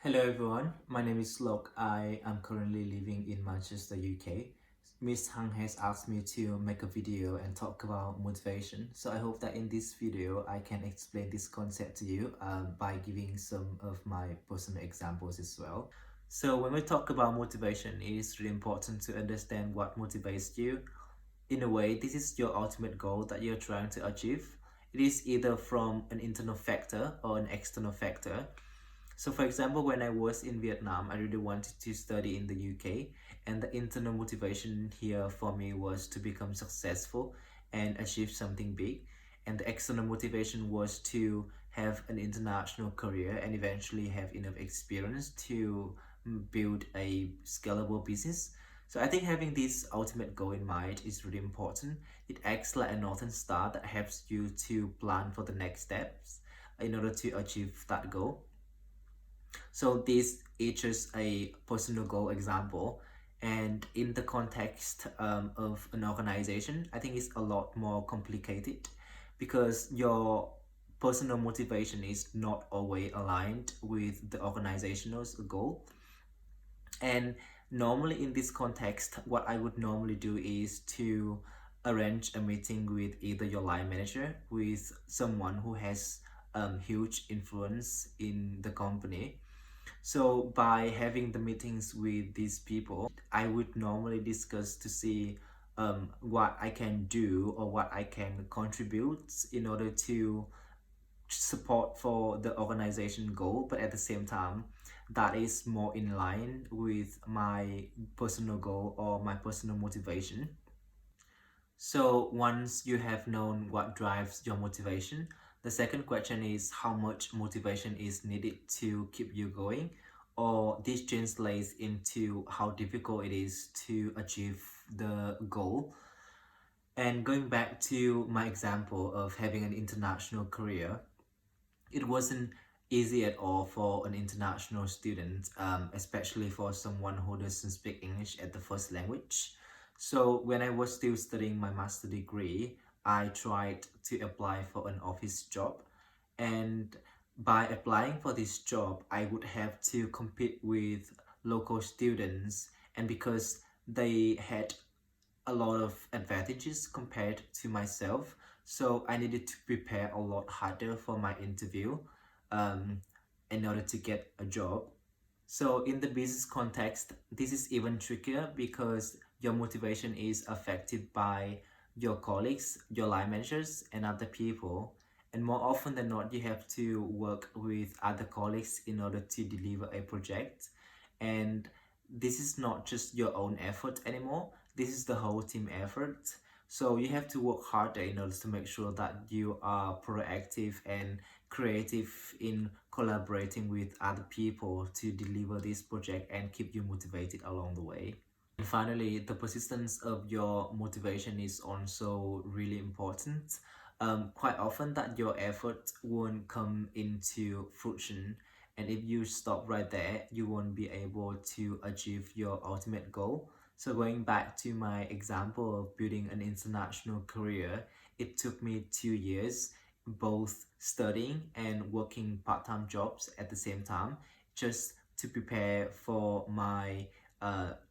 Hello everyone, my name is Lok. I am currently living in Manchester, UK. Miss Hang has asked me to make a video and talk about motivation. So I hope that in this video I can explain this concept to you by giving some of my personal examples as well. So when we talk about motivation, it is really important to understand what motivates you. In a way, this is your ultimate goal that you're trying to achieve. It is either from an internal factor or an external factor. So for example, when I was in Vietnam, I really wanted to study in the UK, and the internal motivation here for me was to become successful and achieve something big. And the external motivation was to have an international career and eventually have enough experience to build a scalable business. So I think having this ultimate goal in mind is really important. It acts like a northern star that helps you to plan for the next steps in order to achieve that goal. So this is just a personal goal example, and in the context of an organization, I think it's a lot more complicated because your personal motivation is not always aligned with the organization's goal. And normally in this context, what I would normally do is to arrange a meeting with either your line manager, with someone who has huge influence in the company. So by having the meetings with these people, I would normally discuss to see what I can do or what I can contribute in order to support for the organization goal, but at the same time, that is more in line with my personal goal or my personal motivation. So once you have known what drives your motivation, the second question is how much motivation is needed to keep you going, or this translates into how difficult it is to achieve the goal. And going back to my example of having an international career, it wasn't easy at all for an international student, especially for someone who doesn't speak English as the first language. So when I was still studying my master degree, I tried to apply for an office job. And by applying for this job, I would have to compete with local students. And because they had a lot of advantages compared to myself, so I needed to prepare a lot harder for my interview um, in order to get a job. So in the business context, this is even trickier because your motivation is affected by your colleagues, your line managers, and other people. And more often than not, you have to work with other colleagues in order to deliver a project. And this is not just your own effort anymore. This is the whole team effort. So you have to work harder in order to make sure that you are proactive and creative in collaborating with other people to deliver this project and keep you motivated along the way. And finally, the persistence of your motivation is also really important. Quite often that your effort won't come into fruition, and if you stop right there, you won't be able to achieve your ultimate goal. So going back to my example of building an international career, it took me 2 years, both studying and working part-time jobs at the same time, just to prepare for my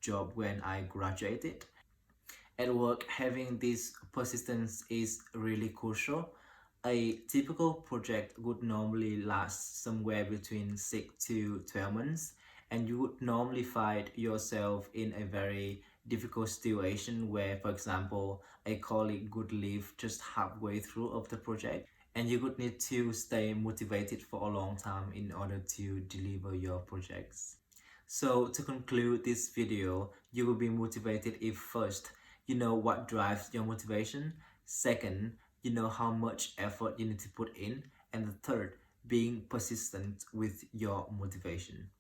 job when I graduated. At work, having this persistence is really crucial. A typical project would normally last somewhere between 6 to 12 months, and you would normally find yourself in a very difficult situation where, for example, a colleague would leave just halfway through of the project, and you would need to stay motivated for a long time in order to deliver your projects. So to conclude this video, you will be motivated if first, you know what drives your motivation. Second, you know how much effort you need to put in. And the third, being persistent with your motivation.